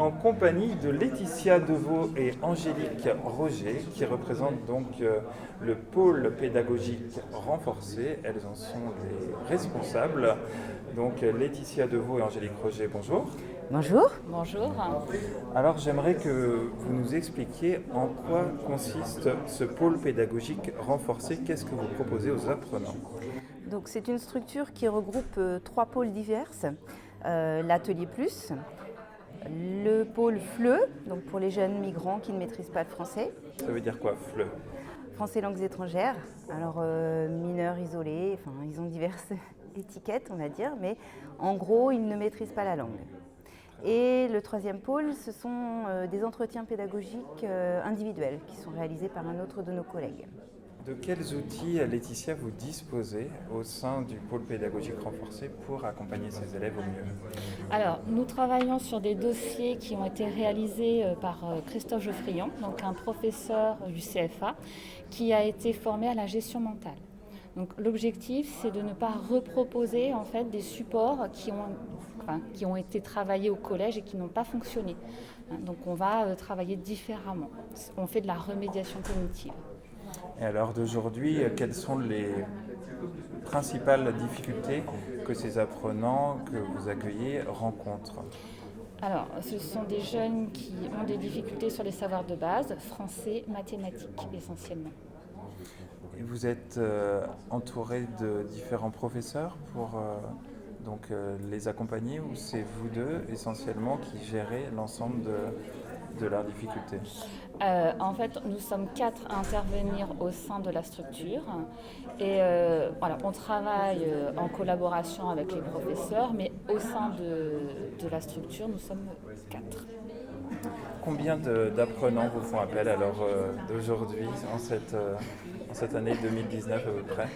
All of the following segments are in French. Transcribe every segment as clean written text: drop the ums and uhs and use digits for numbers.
en compagnie de Laetitia Deveau et Angélique Roger qui représentent donc le pôle pédagogique renforcé. Elles en sont les responsables. Donc Laetitia Deveau et Angélique Roger, bonjour. Bonjour. Bonjour. Alors j'aimerais que vous nous expliquiez en quoi consiste ce pôle pédagogique renforcé. Qu'est-ce que vous proposez aux apprenants? Donc c'est une structure qui regroupe trois pôles divers. L'atelier plus, le pôle FLE, donc pour les jeunes migrants qui ne maîtrisent pas le français. Ça veut dire quoi, FLE? Français langues étrangères. Alors mineurs isolés, enfin ils ont diverses étiquettes on va dire, mais en gros ils ne maîtrisent pas la langue. Et le troisième pôle, ce sont des entretiens pédagogiques individuels qui sont réalisés par un autre de nos collègues. De quels outils, Laetitia, vous disposez au sein du pôle pédagogique renforcé pour accompagner ces élèves au mieux? Alors, nous travaillons sur des dossiers qui ont été réalisés par Christophe Geoffrion, donc un professeur du CFA, qui a été formé à la gestion mentale. Donc, l'objectif, c'est de ne pas reproposer en fait des supports qui ont été travaillés au collège et qui n'ont pas fonctionné. Donc, on va travailler différemment. On fait de la remédiation cognitive. Et alors d'aujourd'hui, quelles sont les principales difficultés que ces apprenants que vous accueillez rencontrent? Alors, ce sont des jeunes qui ont des difficultés sur les savoirs de base, français, mathématiques essentiellement. Et vous êtes entouré de différents professeurs pour les accompagner, ou c'est vous deux essentiellement qui gérez l'ensemble de leurs difficultés? En fait, nous sommes 4 à intervenir au sein de la structure et on travaille en collaboration avec les professeurs, mais au sein de la structure, nous sommes 4. Combien d'apprenants vous font appel alors d'aujourd'hui, en cette année 2019 à peu près?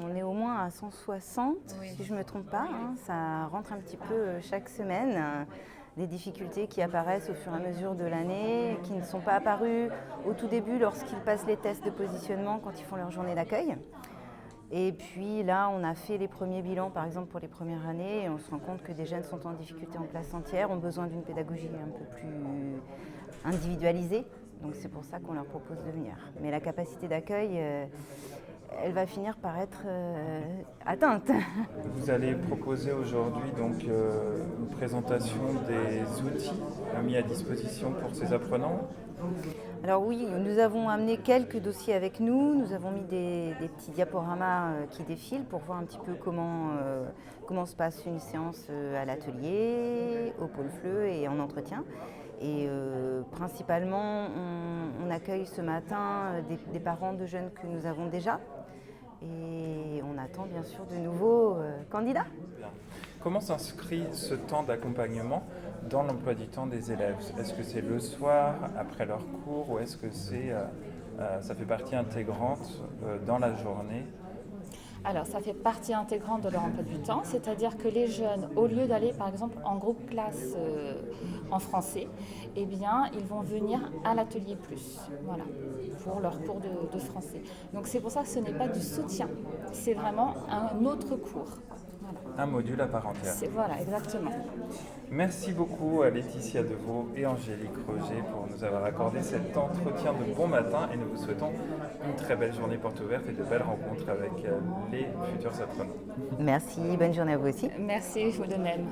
On est au moins à 160, si je ne me trompe pas. Ça rentre un petit peu chaque semaine. Des difficultés qui apparaissent au fur et à mesure de l'année, qui ne sont pas apparues au tout début lorsqu'ils passent les tests de positionnement quand ils font leur journée d'accueil. Et puis là, on a fait les premiers bilans, par exemple pour les premières années, et on se rend compte que des jeunes sont en difficulté en classe entière, ont besoin d'une pédagogie un peu plus individualisée. Donc c'est pour ça qu'on leur propose de venir. Mais la capacité d'accueil, elle va finir par être atteinte. Vous allez proposer aujourd'hui donc une présentation des outils mis à disposition pour ces apprenants. Alors oui, nous avons amené quelques dossiers avec nous. Nous avons mis des petits diaporamas qui défilent pour voir un petit peu comment se passe une séance à l'atelier, au pôle FLE et en entretien. Et principalement, on accueille ce matin des parents de jeunes que nous avons déjà. Et on attend bien sûr de nouveaux candidats. Bien. Comment s'inscrit ce temps d'accompagnement dans l'emploi du temps des élèves? Est-ce que c'est le soir, après leur cours, ou est-ce que ça fait partie intégrante dans la journée? Alors, ça fait partie intégrante de leur emploi du temps, c'est-à-dire que les jeunes, au lieu d'aller par exemple en groupe classe en français, eh bien, ils vont venir à l'atelier plus, voilà, pour leur cours de français. Donc c'est pour ça que ce n'est pas du soutien, c'est vraiment un autre cours. Voilà. Un module à part entière. Voilà, exactement. Merci beaucoup à Laetitia Deveau et Angélique Roger pour nous avoir accordé cet entretien de bon matin, et nous vous souhaitons une très belle journée porte ouverte et de belles rencontres avec les futurs apprenants. Merci, bonne journée à vous aussi. Merci, vous de même.